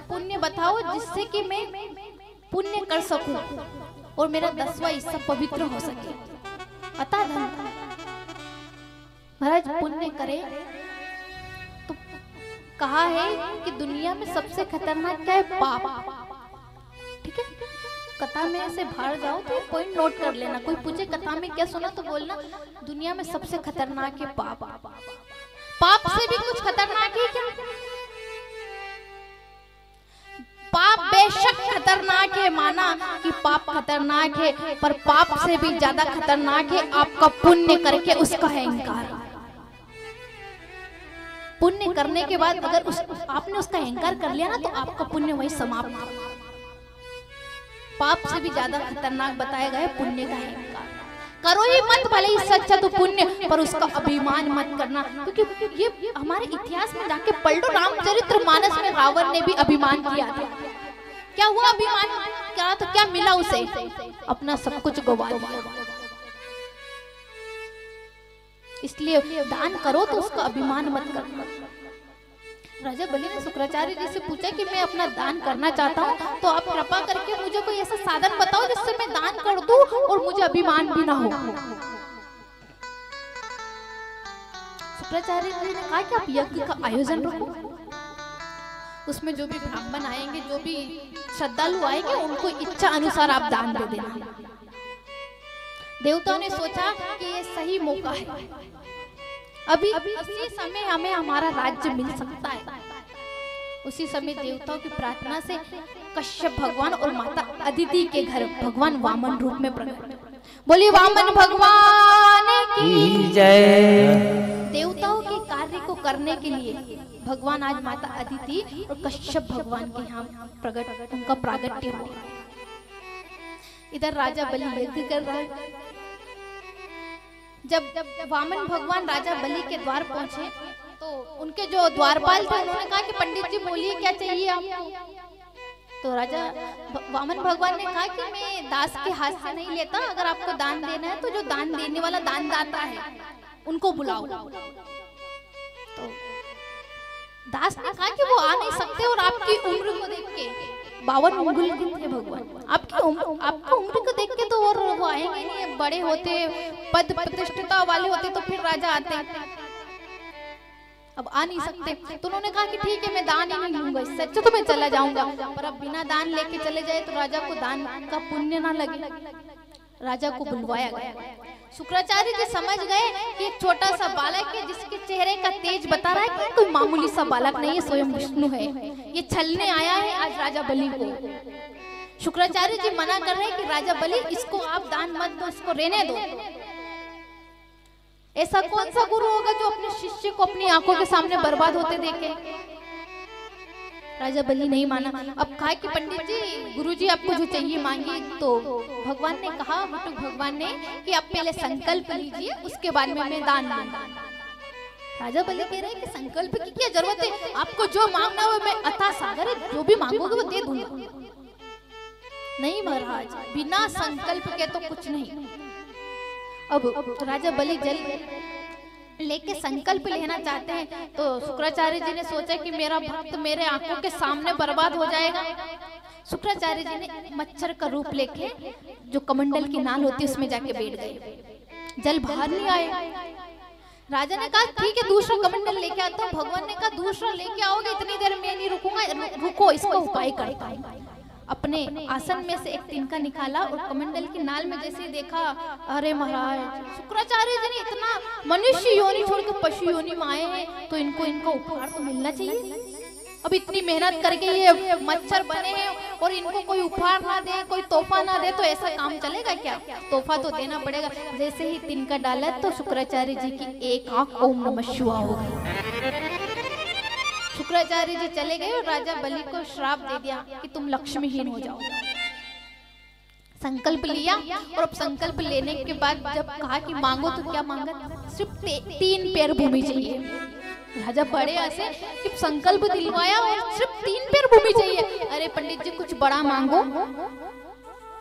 पुण्य बताओ जिससे कि मैं पुण्य कर सकूं और मेरा 10वां हिस्सा पवित्र हो सके। अतः धन महाराज पुण्य करे तो कहा है कि दुनिया में सबसे खतरनाक क्या है? पाप। ठीक है, कथा में से बाहर जाओ तो ये पॉइंट नोट कर लेना। कोई पूछे कथा में क्या सुना तो बोलना दुनिया में सबसे खतरनाक है पाप। पाप से भी कुछ खतरनाक है क्या? पाप बेशक खतरनाक है, माना कि पाप खतरनाक है, पर पाप से भी ज्यादा खतरनाक है आपका पुण्य करके उसका अहंकार। पुण्य करने के बाद अगर आपने उसका अहंकार कर लिया ना तो आपका पुण्य वही समाप्त। पाप से भी ज्यादा खतरनाक बताया गया है पुण्य का अहंकार। करो ही मत भले ही सच्चा तो पुण्य, पर उसका अभिमान मत करना। क्योंकि ये हमारे इतिहास में जाके पढ़ लो, रामचरितमानस में रावण ने भी अभिमान किया था। क्या हुआ? अभिमान करा तो क्या मिला उसे? अपना सब कुछ गवा दिया। इसलिए दान करो तो उसका अभिमान मत करना। राजा बलि ने शुक्राचार्य जी से पूछा कि मैं अपना दान करना चाहता हूँ, तो आप कृपा करके मुझे कोई ऐसा साधन बताओ जिससे मैं दान कर दूं और मुझे अभिमान भी ना हो। शुक्राचार्य जी ने कहा कि आप यज्ञ का आयोजन रखो, उसमें जो भी ब्राह्मण आएंगे, जो भी श्रद्धालु आएंगे, उनको इच्छा अनुसार आप दान दे देना। देवताओं ने सोचा कि ये सही मौका है, अभी इसी समय हमें हमारा राज्य मिल सकता है। उसी समय देवताओं की प्रार्थना से कश्यप भगवान और माता अदिति के घर भगवान वामन रूप में प्रकट। बोलिए वामन भगवान की जय। देवताओं के कार्य को करने के लिए भगवान आज माता अदिति और कश्यप भगवान के यहाँ प्रकट, उनका प्रागट्य हुआ। इधर राजा बलि यज्ञ कर रहा है। जब वामन भगवान राजा बलि के द्वार पहुंचे तो उनके जो द्वारपाल थे उन्होंने कहा कि पंडित जी बोलिए क्या चाहिए आपको? तो राजा वामन भगवान ने कहा कि मैं दास के हाथ से नहीं लेता, अगर आपको दान देना है तो जो दान देने वाला दानदाता है उनको बुलाओ। तो दास ने कहा कि वो आ नहीं सकते और आपकी उम्र को देख के 52 उंगली के थे भगवान, आपकी उम्र को देख के तो और वो आएंगे नहीं। बड़े होते, पद प्रतिष्ठिता वाले होते तो फिर राजा आते, अब आ नहीं सकते। तो उन्होंने कहा कि ठीक है मैं दान ही नहीं लूंगा, इससे अच्छा तो मैं चला जाऊंगा। पर अब बिना दान लेके चले जाए तो राजा को दान का पुण्य ना लगे। राजा को बुलवाया गया। शुक्राचार्य जी समझ गए कि एक छोटा सा बालक है जिसके चेहरे का तेज बता रहा है कि कोई मामूली सा बालक नहीं है, स्वयं विष्णु है, ये छलने आया है आज राजा बलि को। शुक्राचार्य जी मना कर रहे हैं कि राजा बलि इसको आप दान मत दो, इसको रहने दो। ऐसा कौन सा गुरु होगा जो अपने शिष्य को अपनी आंखों के सामने बर्बाद होते देखे? राजा बलि नहीं माना। अब कहा कि पंडित जी, गुरुजी आपको जो चाहिए मांगिए। तो भगवान ने कहा, बटुक भगवान ने, कि आप पहले संकल्प लीजिए, उसके बाद में मैं दान दूंगा। राजा बलि कह रहे हैं कि संकल्प की क्या जरूरत है, आपको जो मांगना हो मैं अथाह सागर है, जो भी मांगोगे वो दे दूंगा। नहीं महाराज, बिना संकल्प के तो कुछ नहीं। अब राजा बलि जल लेके संकल्प लेना चाहते हैं तो शुक्राचार्य जी ने सोचा कि मेरा भक्त मेरे आंखों के सामने बर्बाद हो जाएगा। शुक्राचार्य जी ने मच्छर का रूप लेके जो कमंडल की नाल होती है उसमें जाके बैठ गए, जल बाहर नहीं आए। राजा ने कहा ठीक है दूसरा कमंडल लेके आता हूँ। भगवान ने कहा दूसरा लेके आओगे, इतनी देर में नहीं रुकूंगा, रुको इसका उपाय करता हूँ। अपने आसन में से एक तिनका निकाला और कमंडल की नाल में जैसे देखा, अरे महाराज, शुक्राचार्य जी ने इतना मनुष्य योनि छोड़कर पशु योनि में आए हैं तो इनको इनका उपहार तो मिलना चाहिए। अब इतनी मेहनत करके ये मच्छर बने हैं और इनको कोई उपहार ना दे, कोई तोहफा ना दे तो ऐसा काम चलेगा क्या? तोहफा तो देना पड़ेगा। जैसे ही तिनका डाला तो शुक्राचार्य जी की एक आंख ओम नमः शिवाय हो गई। शुक्राचार्य जी चले गए और राजा बलि को श्राप दे दिया कि तुम लक्ष्मीहीन हो जाओ। संकल्प लिया और अब संकल्प लेने के बाद जब कहा कि मांगो तो क्या मांगा? सिर्फ 3 पैर भूमि चाहिए। राजा बड़े हंसे कि संकल्प दिलवाया और सिर्फ 3 पैर भूमि चाहिए। अरे पंडित जी कुछ बड़ा मांगो,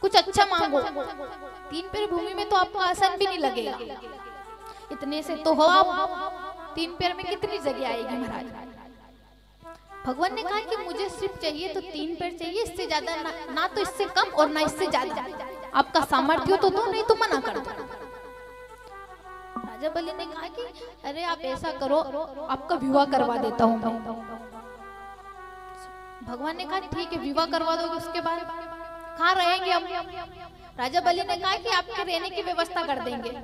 कुछ अच्छा मांगो। 3 पैर भूमि में तो आपको आसन भी नहीं लगेगा, इतने से तो हो आप 3 पैर में कितनी जगह आएगी महाराज? भगवान ने कहा कि मुझे सिर्फ चाहिए तो 3 पैर चाहिए, इससे ज्यादा ना तो इससे कम और ना इससे ज्यादा। आपका सामर्थ्य तो दो, नहीं तो मना कर दो। राजा बलि ने कहा कि अरे आप ऐसा करो, आपका विवाह करवा देता हूँ मैं। भगवान ने कहा ठीक है, विवाह करवा दोगे, उसके बाद कहाँ रहेंगे हम? राजा बलि ने कहा कि आपके रहने की व्यवस्था कर देंगे,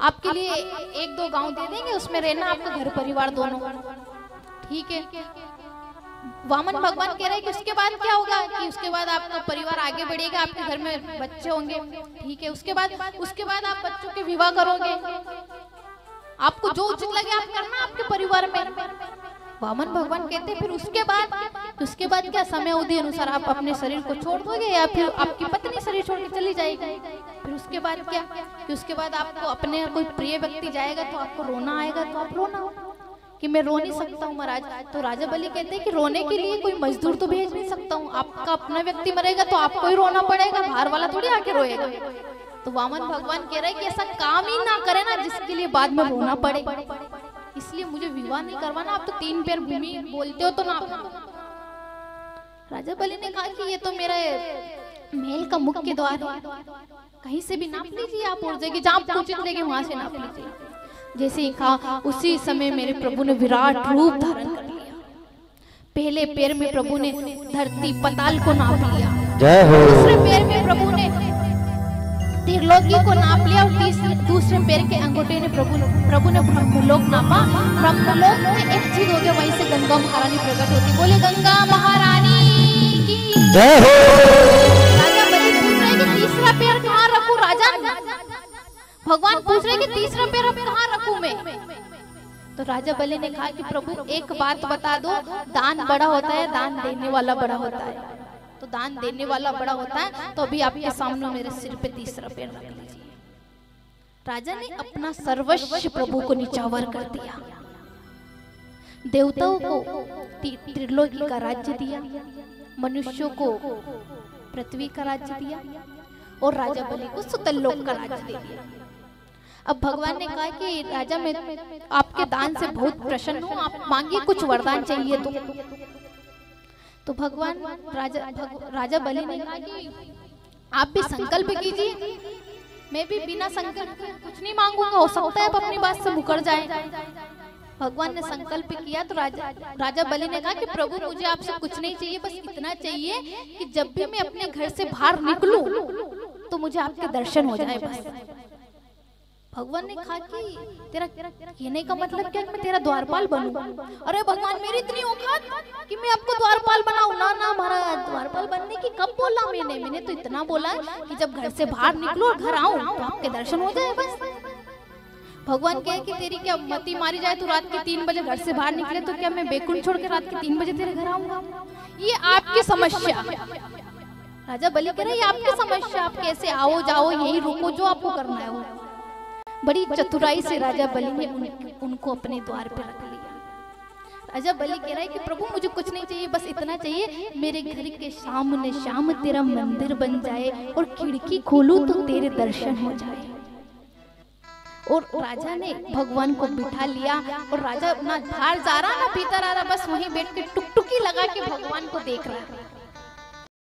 आपके लिए 1-2 गांव दे देंगे, उसमें रहना आपका घर परिवार दोनों। ठीक है। वामन भगवान कह रहे हैं कि उसके बाद क्या होगा, कि उसके बाद आपका परिवार आगे बढ़ेगा, आपके घर में बच्चे होंगे। ठीक है। उसके बाद आप बच्चों के विवाह करोगे, आपको जो उचित लगे आप करना आपके परिवार में। वामन भगवान कहते हैं फिर उसके बाद क्या, समय अवधि अनुसार आप अपने शरीर को छोड़ दोगे या फिर आपकी पत्नी शरीर छोड़ के चली जाएगी। फिर उसके बाद क्या, कि उसके बाद आपको अपने कोई प्रिय व्यक्ति जाएगा तो आपको रोना आएगा, तो आप रोना कि मैं रो नहीं सकता हूँ महाराज। तो राजा बलि कहते हैं कि रोने के लिए कोई मजदूर तो भेज नहीं सकता हूँ, आपका अपना व्यक्ति मरेगा तो आपको ही रोना पड़ेगा, बाहर वाला थोड़ी आके रोएगा। तो वामन भगवान कह रहे हैं कि ऐसा काम ही ना करे ना जिसके लिए बाद में रोना पड़े, इसलिए मुझे विवाह नहीं करवाना। आप तो 3 पैर भूमि बोलते हो तो ना। राजा बलि ने कहा कि ये तो मेरा महल का मुख्य द्वार है, कहीं से भी नाप लीजिए आप, और जगह जहाँ आपको उचित लगे वहां से नाप लीजिए। जैसे ही कहा उसी समय मेरे प्रभु ने विराट रूप धारण कर लिया। पहले पैर में प्रभु ने धरती पताल को नाप लिया, दूसरे पैर में प्रभु ने त्रिलोकी को नाप लिया, और दूसरे पैर के अंगूठे ने प्रभु ने ब्रह्मलोक नापा। ब्रह्मलोक में एक चीज हो गया, वहीं से गंगा महारानी प्रकट होती। बोले गंगा महारानी की जय हो। राजा बलि पूछ रहे कि तीसरा पैर कहाँ रखूं? राजा भगवान पूछ रहे कि तीसरा पैर अब कहाँ रखूं मैं? तो राजा बलि ने कहा कि प्रभु एक बात बता दो, दान बड़ा होता है, दान देने वाला बड़ा होता है। तो दान देने वाला बड़ा होता है, तो अभी आपके सामने मेरे सिर पे तीसरा पैर रख लीजिए। राजा ने अपना सर्वस्व प्रभु को निछावर कर दिया, देवताओं को त्रिलोकी का राज्य दिया, मनुष्यों को पृथ्वी का राज्य दिया, और राजा बलि को सुतल लोक का राज्य दे दिया। अब भगवान ने कहा कि राजा मैं आपके दान से बहुत प्रसन्न हूँ, आप मांगिए कुछ वरदान चाहिए तो भगवान राजा बलि ने कहा कि आप भी संकल्प कीजिए, मैं भी बिना संकल्प कुछ नहीं मांगूंगा, हो सकता है आप अपनी बात से मुकर जाए। भगवान ने संकल्प किया तो राजा बलि ने कहा कि प्रभु मुझे आपसे कुछ नहीं चाहिए, बस इतना चाहिए कि जब भी मैं अपने घर से बाहर निकलूं तो मुझे आपके दर्शन हो जाए बस। भगवान ने कहा कि तेरा कहने का मतलब क्या, मैं तेरा द्वारपाल बनूं? अरे भगवान मेरी इतनी औकात कि मैं आपको द्वारपाल बनाऊं? ना महाराज, द्वारपाल बनने की कब बोला मैंने तो इतना बोला कि जब घर से बाहर निकलो और घर आऊं तो आपके दर्शन हो जाए बस। भगवान कहे कि तेरी क्या मती मारी जाए, तो रात के 3 बजे घर से बाहर निकले तो क्या मैं बैकुंठ छोड़ के रात के 3 बजे तेरे घर आऊंगा? ये आपकी समस्या। राजा बलि कह रहे ये आपकी समस्या, आप कैसे आओ जाओ यही रुको, जो आपको करना है वो। बड़ी चतुराई से राजा बलि ने उनको अपने द्वार पे रख लिया। राजा बलि कह रहा है कि प्रभु मुझे कुछ नहीं चाहिए, बस इतना चाहिए मेरे घर के सामने शाम तेरा मंदिर बन जाए और खिड़की खोलूं तो तेरे दर्शन हो जाए। और राजा ने भगवान को बिठा लिया, और राजा ना बाहर जा रहा ना भीतर आ रहा, बस वहीं बैठ के टुकटुकी लगा के भगवान को देख रहा है।